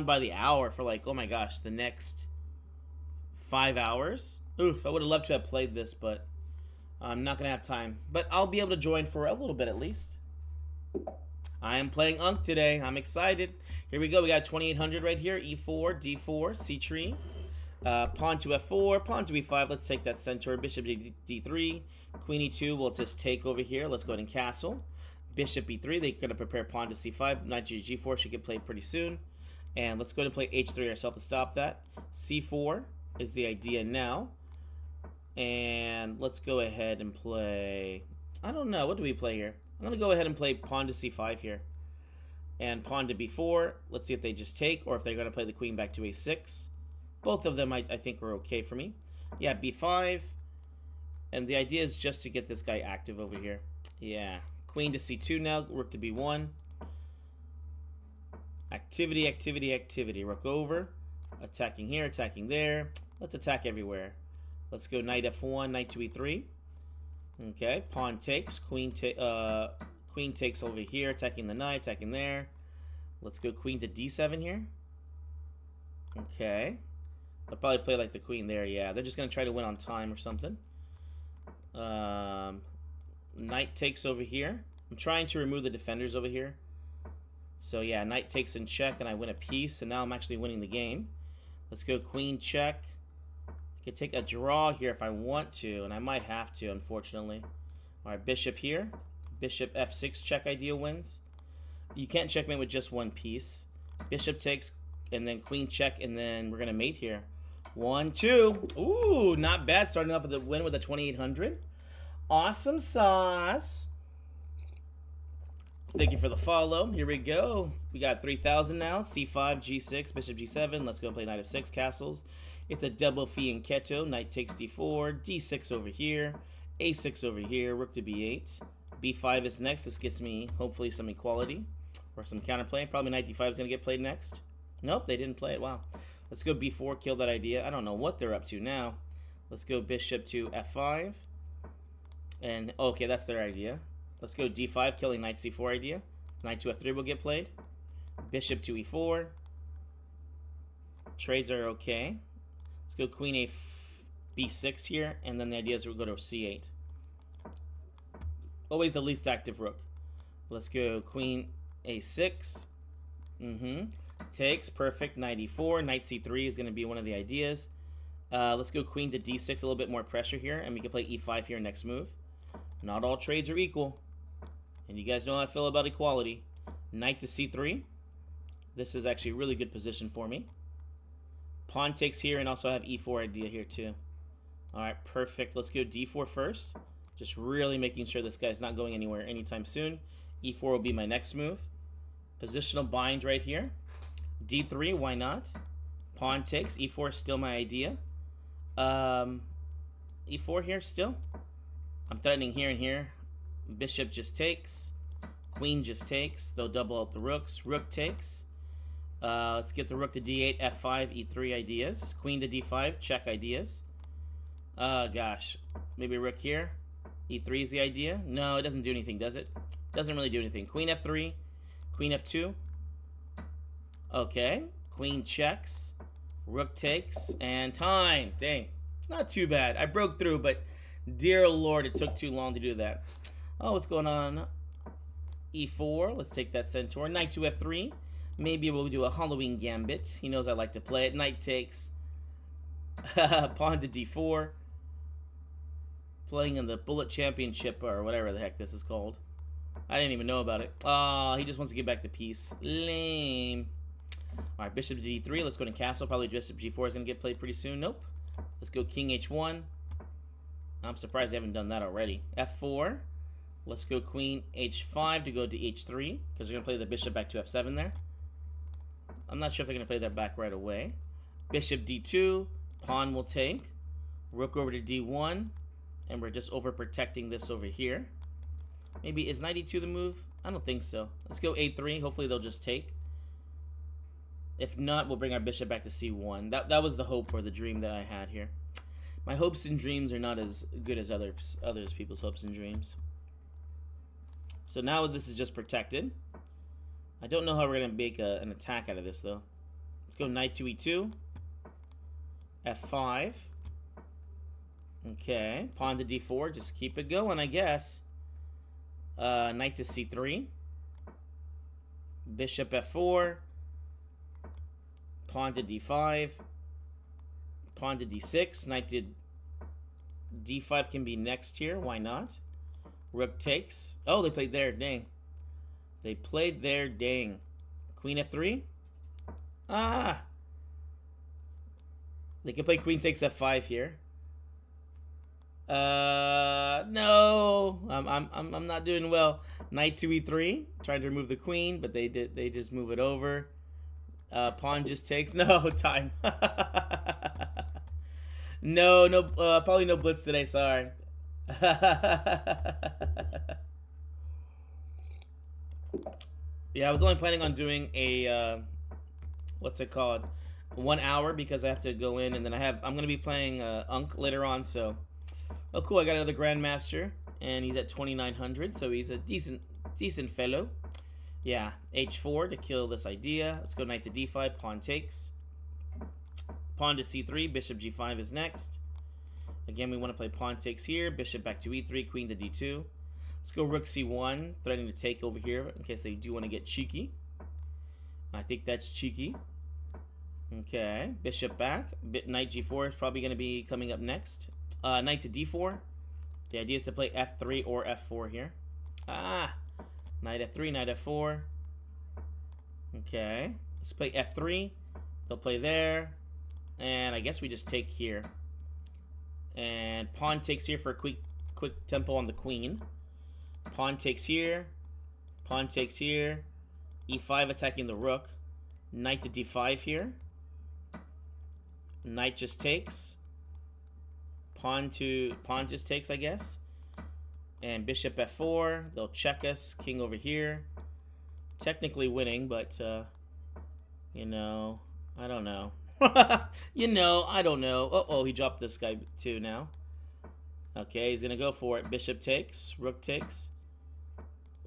by the hour for like, oh my gosh, the next 5 hours. Oof, I would have loved to have played this, but I'm not going to have time. But I'll be able to join for a little bit at least. I am playing Unk today. I'm excited. Here we go. We got 2800 right here. E4, D4, C tree. Pawn to F4, pawn to E5. Let's take that centaur. Bishop to D3. Queen E2 will just take over here. Let's go ahead and castle. Bishop E3. They're going to prepare pawn to C5. Knight to G4 should get played pretty soon. And let's go ahead and play H3 ourselves to stop that. C4 is the idea now. And let's go ahead and play... I don't know. What do we play here? I'm going to go ahead and play pawn to C5 here. And pawn to B4. Let's see if they just take or if they're going to play the queen back to A6. Both of them I think are okay for me. Yeah, B5. And the idea is just to get this guy active over here. Yeah. Queen to C2 now. Rook to B1. Activity, activity, activity. Rook over. Attacking here, attacking there. Let's attack everywhere. Let's go knight F1, knight to E3. Okay, pawn takes. Queen takes over here, attacking the knight, attacking there. Let's go queen to D7 here. Okay. They'll probably play like the queen there. Yeah, they're just going to try to win on time or something. Knight takes over here. I'm trying to remove the defenders over here. So yeah, knight takes in check and I win a piece. And now I'm actually winning the game. Let's go queen check. I could take a draw here if I want to. And I might have to, unfortunately. Alright, bishop here. Bishop F6 check idea wins. You can't checkmate with just one piece. Bishop takes and then queen check and then we're going to mate here. 1, 2. Ooh, not bad. Starting off with the win with a 2800. Awesome sauce. Thank you for the follow. Here we go. We got 3000 now. C5, G6, Bishop G7. Let's go play Knight F6 castles. It's a double fee in Keto. Knight takes D4. D6 over here. A6 over here. Rook to B8. B5 is next. This gets me, hopefully, some equality. Or some counterplay. Probably Knight D5 is going to get played next. Nope, they didn't play it. Wow. Let's go B4. Kill that idea. I don't know what they're up to now. Let's go Bishop to F5. And, okay, that's their idea. Let's go D5, killing Knight C4 idea. Knight to F3 will get played. Bishop to E4. Trades are okay. Let's go Queen A B6 here, and then the idea is we'll go to C8. Always the least active rook. Let's go Queen A6. Takes, perfect. Knight E4. Knight C3 is going to be one of the ideas. Let's go Queen to D6, a little bit more pressure here, and we can play E5 here next move. Not all trades are equal. And you guys know how I feel about equality. Knight to C3. This is actually a really good position for me. Pawn takes here, and also I have E4 idea here too. Alright, perfect. Let's go D4 first. Just really making sure this guy's not going anywhere anytime soon. E4 will be my next move. Positional bind right here. D3, why not? Pawn takes. E4 is still my idea. E4 here still. I'm threatening here and here. Bishop just takes. Queen just takes. They'll double out the rooks. Rook takes. Let's get the rook to D8, F5, E3 ideas. Queen to D5, check ideas. Gosh. Maybe rook here. E3 is the idea. No, it doesn't do anything, does it? Doesn't really do anything. Queen F3. Queen F2. Okay. Queen checks. Rook takes. And time. Dang. It's not too bad. I broke through, but dear Lord, it took too long to do that. Oh, what's going on? E4. Let's take that centaur. Knight to F3. Maybe we'll do a Halloween gambit. He knows I like to play it. Knight takes. Pawn to D4. Playing in the Bullet Championship or whatever the heck this is called. I didn't even know about it. He just wants to get back the piece. Lame. Alright, Bishop to D3. Let's go to castle. Probably Bishop G4 is going to get played pretty soon. Nope. Let's go King H1. I'm surprised they haven't done that already. F4. Let's go Queen H5 to go to H3. Because they're going to play the Bishop back to F7 there. I'm not sure if they're going to play that back right away. Bishop D2. Pawn will take. Rook over to D1. And we're just overprotecting this over here. Maybe is Knight E2 the move? I don't think so. Let's go A3. Hopefully they'll just take. If not, we'll bring our bishop back to C1. That was the hope or the dream that I had here. My hopes and dreams are not as good as others people's hopes and dreams. So now this is just protected. I don't know how we're going to make an attack out of this, though. Let's go knight to e2. f5. Okay, pawn to d4. Just keep it going, I guess. Knight to c3. Bishop f4. Pawn to d5. Pawn to d6. Knight to d5 can be next here. Why not? Rook takes. Oh, they played there. Dang. They played there. Dang. Queen f3. Ah. They can play queen takes f5 here. No. I'm not doing well. Knight to e3. Trying to remove the queen, but they just move it over. Pawn just takes. No time. No, probably no blitz today. Sorry. Yeah, I was only planning on doing a what's it called, 1 hour, because I have to go in, and then I'm gonna be playing Unk later on. So, oh cool, I got another Grandmaster, and he's at 2,900, so he's a decent fellow. Yeah, h4 to kill this idea. Let's go knight to d5. Pawn takes. Pawn to c3. Bishop g5 is next. Again, we want to play pawn takes here. Bishop back to e3. Queen to d2. Let's go rook c1. Threatening to take over here in case they do want to get cheeky. I think that's cheeky. Okay, bishop back. Knight g4 is probably going to be coming up next. Knight to d4. The idea is to play f3 or f4 here. Ah, knight f3, knight f4. Okay, let's play f3. They'll play there. And I guess we just take here. And pawn takes here for a quick tempo on the queen. Pawn takes here. Pawn takes here. e5 attacking the rook. Knight to d5 here. Knight just takes. Pawn just takes, I guess. And bishop f4. They'll check us. King over here. Technically winning, but you know, I don't know. You know, I don't know. Uh-oh, he dropped this guy too now. Okay, he's gonna go for it. Bishop takes. Rook takes.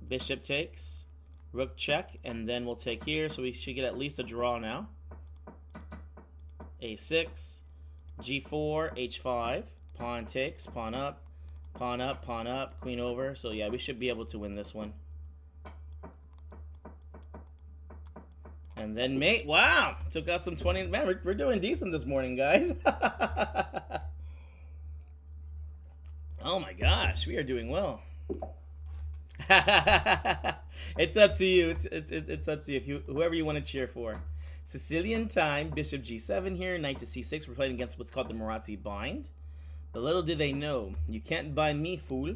Bishop takes. Rook check. And then we'll take here. So we should get at least a draw now. a6. g4. h5. Pawn takes. Pawn up. Pawn up. Pawn up. Queen over. So yeah, we should be able to win this one. And then mate, wow, took out some 20. Man, we're doing decent this morning, guys. Oh my gosh, we are doing well. It's up to you. It's up to you. Whoever you want to cheer for. Sicilian time. Bishop g7 here. Knight to c6. We're playing against what's called the Marazzi bind. But little do they know, you can't bind me, fool.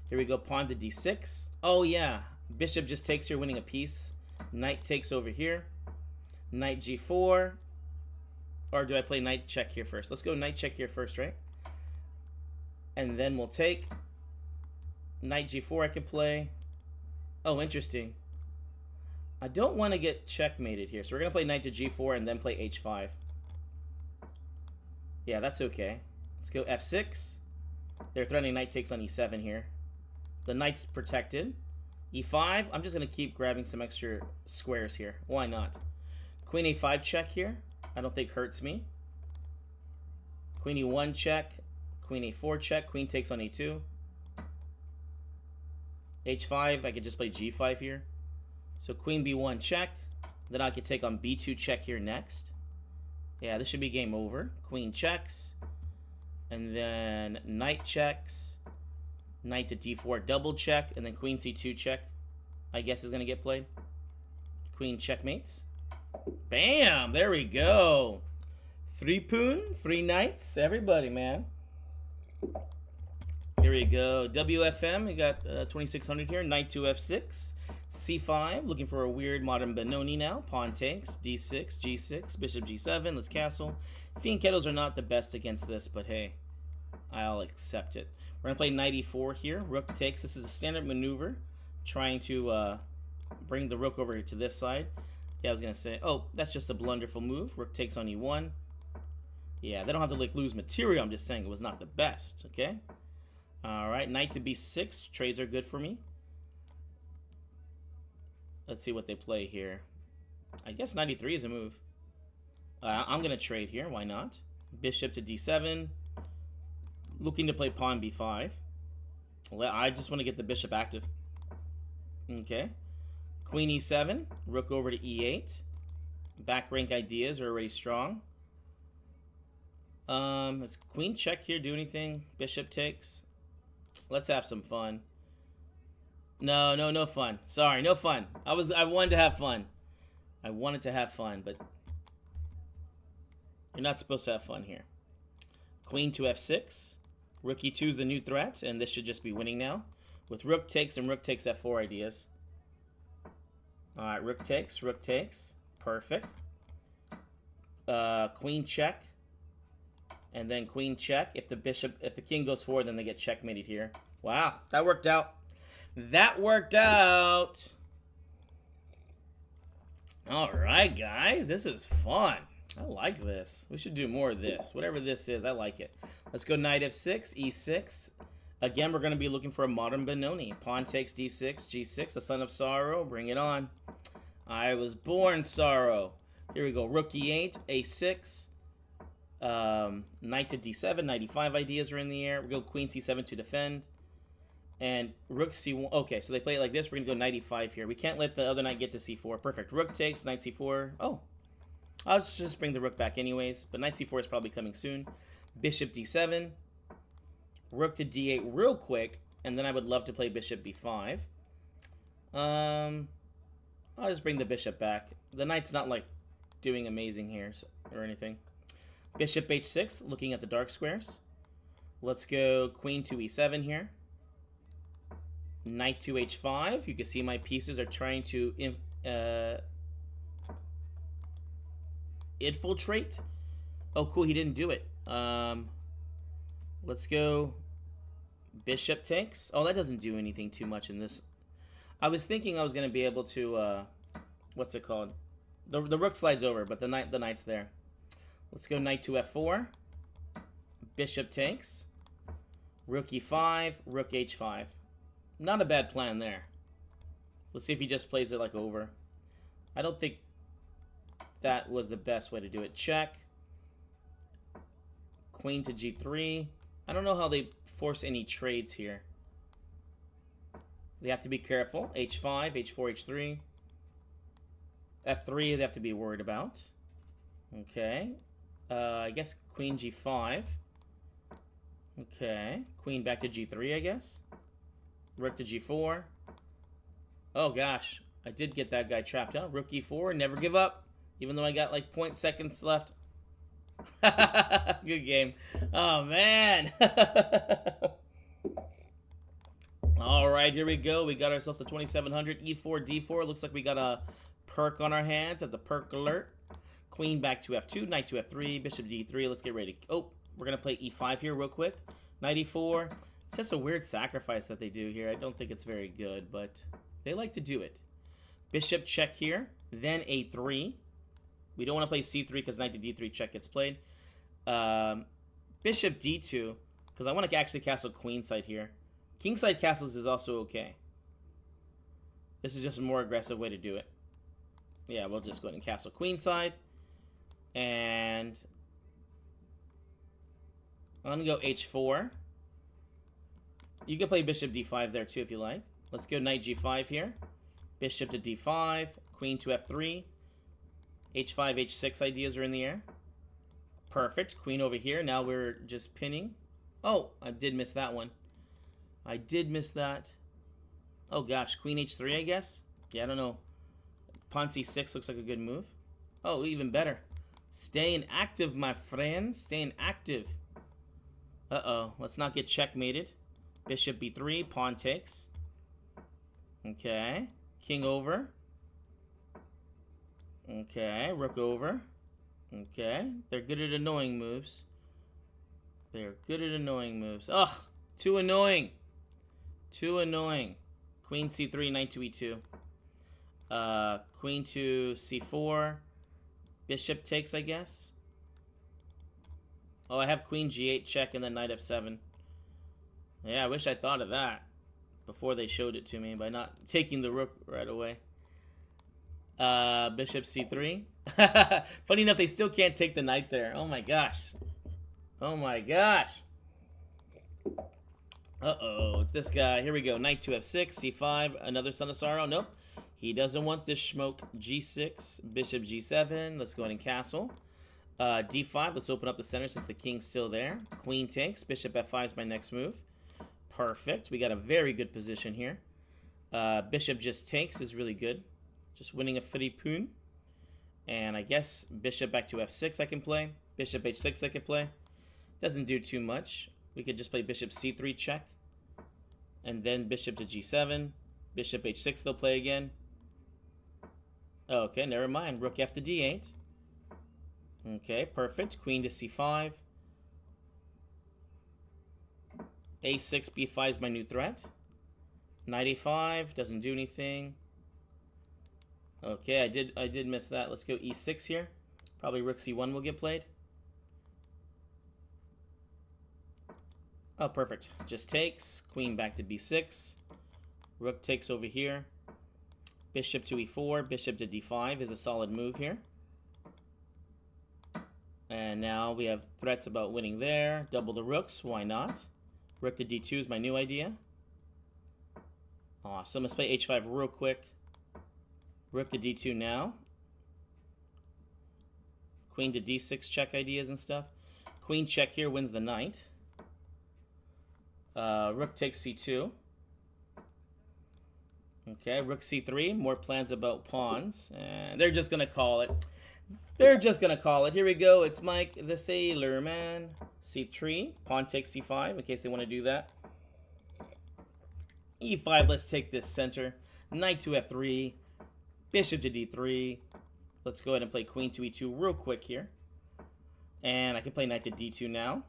Here we go. Pawn to d6. Oh yeah, bishop just takes here, winning a piece. Knight takes over here. Knight g4. Or do I play knight check here first? Let's go knight check here first, right? And then we'll take knight g4 I could play. Oh, interesting. I don't want to get checkmated here. So we're going to play knight to g4 and then play h5. Yeah, that's okay. Let's go f6. They're threatening knight takes on e7 here. The knight's protected. e5. I'm just going to keep grabbing some extra squares here. Why not? Queen a5 check here. I don't think hurts me. Queen e1 check. Queen a4 check. Queen takes on a2. h5. I could just play g5 here. So queen b1 check. Then I could take on b2 check here next. Yeah, this should be game over. Queen checks. And then knight checks. Knight to d4 double check. And then queen c2 check, I guess, is going to get played. Queen checkmates. Bam! There we go. 3 poon, 3 knights. Everybody, man. Here we go. WFM, we got 2600 here. Knight to f6. c5, looking for a weird modern Benoni now. Pawn takes. d6, g6, bishop g7. Let's castle. Fianchettos are not the best against this, but hey, I'll accept it. We're going to play knight e4 here. Rook takes. This is a standard maneuver, trying to bring the rook over to this side. Yeah, I was going to say, oh, that's just a blunderful move. Rook takes on e1. Yeah, they don't have to like lose material. I'm just saying it was not the best, okay? All right, knight to b6. Trades are good for me. Let's see what they play here. I guess knight e3 is a move. I'm going to trade here. Why not? Bishop to d7. Looking to play pawn b5. I just want to get the bishop active. Okay. Queen e7. Rook over to e8. Back rank ideas are already strong. Does queen check here do anything? Bishop takes. Let's have some fun. No fun. Sorry, no fun. I wanted to have fun. I wanted to have fun, but you're not supposed to have fun here. Queen to f6. Rook e2 is the new threat, and this should just be winning now. With rook takes and rook takes f4 ideas. Alright, rook takes. Perfect. Queen check. And then queen check. If the king goes forward, then they get checkmated here. Wow, that worked out. That worked out. Alright, guys. This is fun. I like this. We should do more of this. Whatever this is, I like it. Let's go knight f6, e6. Again, we're going to be looking for a modern Benoni. Pawn takes d6, g6, the son of sorrow. Bring it on. I was born sorrow. Here we go. Rook e8, a6. Knight to d7, knight e5 ideas are in the air. We go queen c7 to defend. And rook c1. Okay, so they play it like this. We're going to go knight e5 here. We can't let the other knight get to c4. Perfect. Rook takes, knight c4. Oh. I'll just bring the rook back anyways. But knight c4 is probably coming soon. Bishop d7. Rook to d8 real quick. And then I would love to play bishop b5. I'll just bring the bishop back. The knight's not, like, doing amazing here or anything. Bishop h6, looking at the dark squares. Let's go queen to e7 here. Knight to h5. You can see my pieces are trying to infiltrate. Oh, cool, he didn't do it. Let's go bishop takes. Oh, that doesn't do anything too much in this. I was thinking I was going to be able to, what's it called? The rook slides over, but the knight's there. Let's go knight to f4. Bishop takes. Rook e5. Rook h5. Not a bad plan there. Let's see if he just plays it like over. I don't think that was the best way to do it. Check. Queen to g3. I don't know how they force any trades here. They have to be careful. h5, h4, h3. f3 they have to be worried about. Okay. I guess queen g5. Okay. Queen back to g3, I guess. Rook to g4. Oh, gosh. I did get that guy trapped out. Rook e4. Never give up. Even though I got like 0.6 seconds left. Good game. Oh, man. All right, here we go. We got ourselves a 2700. E4, d4. Looks like we got a perk on our hands. That's a perk alert. Queen back to f2. Knight to f3. Bishop to d3. Let's get ready. Oh, we're going to play e5 here real quick. Knight e4. It's just a weird sacrifice that they do here. I don't think it's very good, but they like to do it. Bishop check here. Then a3. We don't want to play c3 because knight to d3 check gets played. Bishop d2 because I want to actually castle queenside here. Kingside castles is also okay. This is just a more aggressive way to do it. Yeah, we'll just go ahead and castle queenside. And I'm going to go h4. You can play bishop d5 there too if you like. Let's go knight g5 here. Bishop to d5. Queen to f3. h5, h6 ideas are in the air. Perfect. Queen over here. Now we're just pinning. Oh, I did miss that one. I did miss that. Oh gosh, queen h3 I guess? Yeah, I don't know. Pawn c6 looks like a good move. Oh, even better. Staying active, my friend. Staying active. Uh-oh. Let's not get checkmated. Bishop b3. Pawn takes. Okay. King over. Okay. Rook over. Okay. They're good at annoying moves. They're good at annoying moves. Ugh. Too annoying. Too annoying. Queen c3, knight to e2. Queen to c4. Bishop takes, I guess. Oh, I have queen g8 check and then knight f7. Yeah, I wish I thought of that before they showed it to me by not taking the rook right away. Bishop c3. Funny enough, they still can't take the knight there. Oh my gosh. Oh my gosh. Uh-oh, it's this guy. Here we go. Knight to f6, c5, another Son of Sorrow. Nope. He doesn't want this schmoke. g6, bishop g7. Let's go ahead and castle. d5, let's open up the center since the king's still there. Queen takes, bishop f5 is my next move. Perfect. We got a very good position here. Bishop just takes is really good. Just winning a free pawn. And I guess bishop back to f6 I can play. Bishop h6 I can play. Doesn't do too much. We could just play bishop c3 check. And then bishop to g7. Bishop h6 they'll play again. Okay, never mind. Rook f to d8. Okay, perfect. Queen to c5. a6, b5 is my new threat. Knight a5 doesn't do anything. Okay, I did miss that. Let's go e6 here. Probably rook c1 will get played. Oh, perfect. Just takes. Queen back to b6. Rook takes over here. Bishop to e4. Bishop to d5 is a solid move here. And now we have threats about winning there. Double the rooks. Why not? Rook to d2 is my new idea. Awesome. Let's play h5 real quick. Rook to d2 now. Queen to d6 check ideas and stuff. Queen check here wins the knight. Rook takes c2. Okay, rook c3. More plans about pawns. And they're just going to call it. They're just going to call it. Here we go. It's Mike the Sailor Man. c3. Pawn takes c5 in case they want to do that. e5. Let's take this center. Knight to f3. Bishop to d3. Let's go ahead and play queen to e2 real quick here. And I can play knight to d2 now.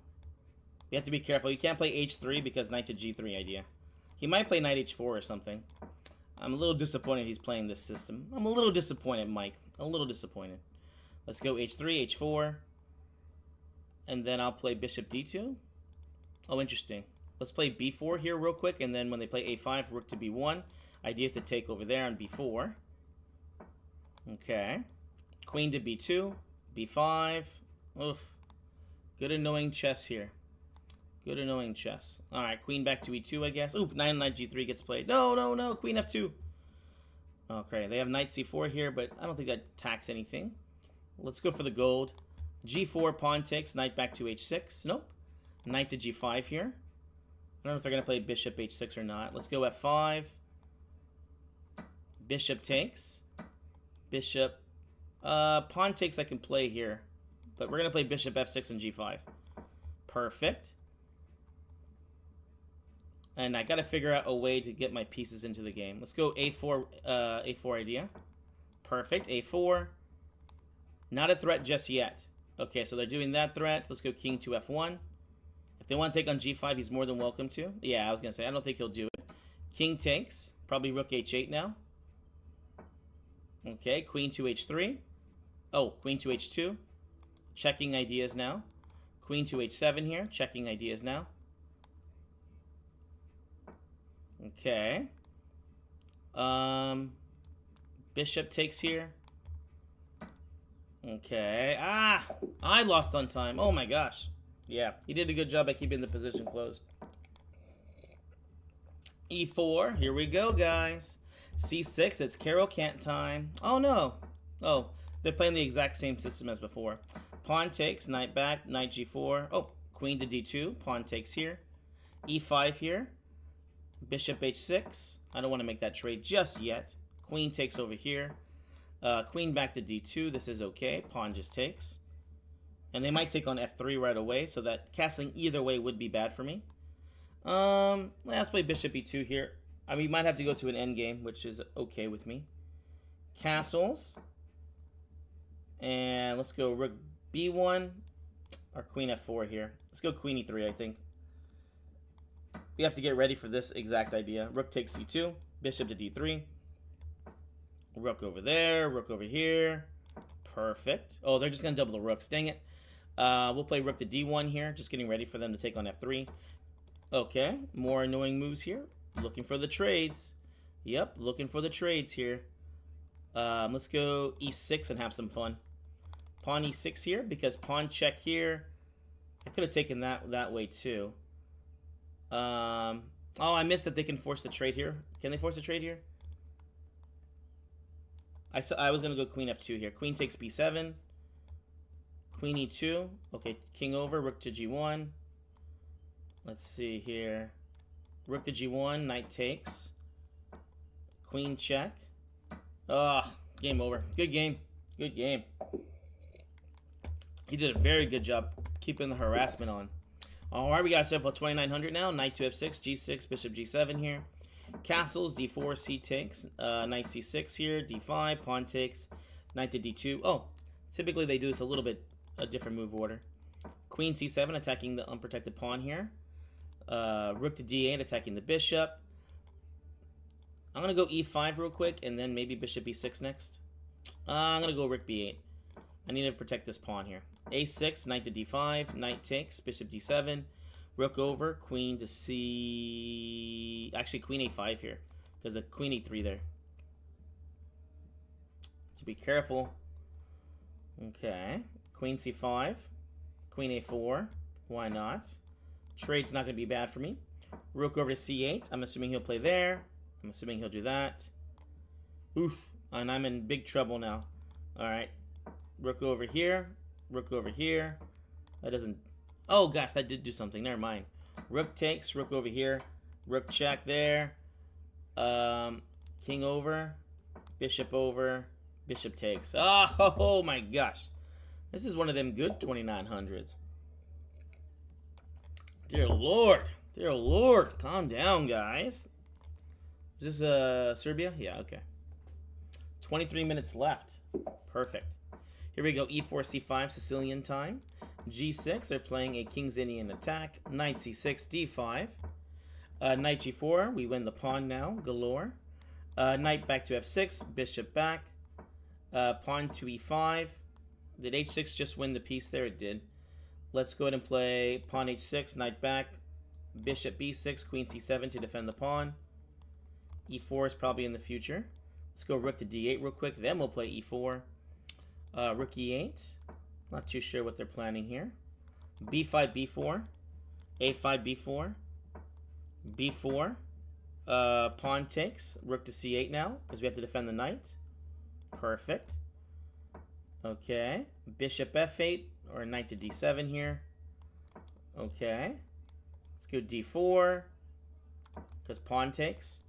You have to be careful. You can't play h3 because knight to g3 idea. He might play knight h4 or something. I'm a little disappointed he's playing this system. I'm a little disappointed, Mike. A little disappointed. Let's go h3, h4. And then I'll play bishop d2. Oh, interesting. Let's play b4 here real quick. And then when they play a5, rook to b1. Idea is to take over there on b4. Okay. Queen to b2. b5. Oof. Good annoying chess here. Good annoying chess. Alright, queen back to e2, I guess. Oop, knight g3 gets played. No, no, no. Queen f2. Okay, they have knight c4 here, but I don't think that attacks anything. Let's go for the gold. g4, pawn takes. Knight back to h6. Nope. Knight to g5 here. I don't know if they're going to play bishop h6 or not. Let's go f5. Bishop takes. Bishop. Pawn takes I can play here. But we're going to play bishop f6 and g5. Perfect. And I got to figure out a way to get my pieces into the game. Let's go a4, a4 idea. Perfect. a4. Not a threat just yet. Okay, so they're doing that threat. Let's go king to f1. If they want to take on g5, he's more than welcome to. Yeah, I was going to say, I don't think he'll do it. King takes. Probably rook h8 now. Okay, queen to h3. Oh, queen to h2. Checking ideas now. Queen to h7 here. Checking ideas now. Okay. Bishop takes here. Okay. Ah! I lost on time. Oh my gosh. Yeah, he did a good job at keeping the position closed. e4. Here we go, guys. c6. It's Carol Kant time. Oh, no. Oh, they're playing the exact same system as before. Pawn takes. Knight back. Knight g4. Oh, queen to d2. Pawn takes here. e5 here. Bishop h6. I don't want to make that trade just yet. Queen takes over here. Queen back to d2. This is okay. Pawn just takes. And they might take on f3 right away, so that castling either way would be bad for me. Let's play bishop e2 here. I mean, we might have to go to an endgame, which is okay with me. Castles. And let's go rook b1 or queen f4 here. Let's go queen e3, I think. We have to get ready for this exact idea. Rook takes c2, bishop to d3. Rook over there, rook over here. Perfect. Oh, they're just going to double the rooks. Dang it. We'll play rook to d1 here. Just getting ready for them to take on f3. Okay, more annoying moves here. Looking for the trades. Yep, looking for the trades here. Let's go e6 and have some fun. Pawn e6 here, because pawn check here. I could have taken that way too. Oh, I missed that they can force the trade here. Can they force the trade here? I was going to go queen f2 here. Queen takes b7. Queen e2. Okay, king over, rook to g1. Let's see here. Rook to g1, knight takes. Queen check. Oh, game over. Good game. Good game. He did a very good job keeping the harassment on. All right, we got ourselves 2,900 now. Knight to f6, g6, bishop g7 here. Castles, d4, c takes. Knight c6 here, d5, pawn takes. Knight to d2. Oh, typically they do this a little bit a different move order. Queen c7 attacking the unprotected pawn here. Rook to d8 attacking the bishop. I'm going to go e5 real quick and then maybe bishop e6 next. I'm going to go rook b8. I need to protect this pawn here. a6, knight to d5, knight takes, bishop d7, rook over, queen to c... Actually, queen a5 here, because of queen e3 there. So be careful. Okay, queen c5, queen a4, why not? Trade's not going to be bad for me. Rook over to c8, I'm assuming he'll play there. I'm assuming he'll do that. Oof, and I'm in big trouble now. All right. Rook over here. Rook over here. That doesn't... Oh, gosh, that did do something. Never mind. Rook takes. Rook over here. Rook check there. King over. Bishop over. Bishop takes. Oh, my gosh. This is one of them good 2,900s. Dear Lord. Dear Lord. Calm down, guys. Is this Serbia? Yeah, okay. 23 minutes left. Perfect. Here we go, e4, c5, Sicilian time. g6, they're playing a King's Indian attack. Knight c6, d5. Knight g4, we win the pawn now, galore. Knight back to f6, bishop back. Pawn to e5. Did h6 just win the piece there? It did. Let's go ahead and play pawn h6, knight back. Bishop b6, queen c7 to defend the pawn. e4 is probably in the future. Let's go rook to d8 real quick, then we'll play e4. Rook e8. Not too sure what they're planning here. b5, b4. a5, b4. b4. Pawn takes. Rook to c8 now, because we have to defend the knight. Perfect. Okay. Bishop f8, or knight to d7 here. Okay. Let's go d4, because pawn takes.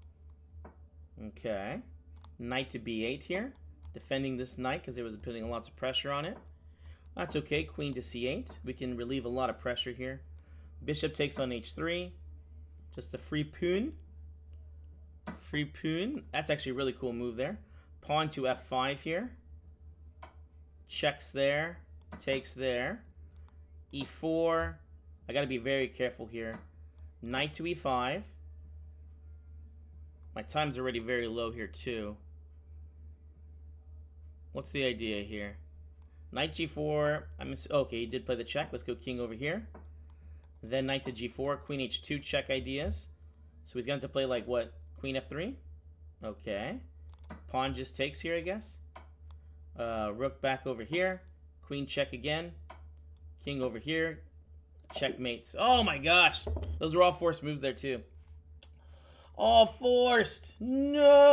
Okay. Knight to b8 here. Defending this knight because it was putting lots of pressure on it. That's okay. Queen to c8. We can relieve a lot of pressure here. Bishop takes on h3. Just a free pawn. Free pawn. That's actually a really cool move there. Pawn to f5 here. Checks there. Takes there. e4. I got to be very careful here. Knight to e5. My time's already very low here too. What's the idea here? Knight g4. Okay, he did play the check. Let's go king over here. Then knight to g4. Queen h2 check ideas. So he's going to play like what? Queen f3? Okay. Pawn just takes here, I guess. Rook back over here. Queen check again. King over here. Checkmates. Oh my gosh. Those were all forced moves there too. All forced. No.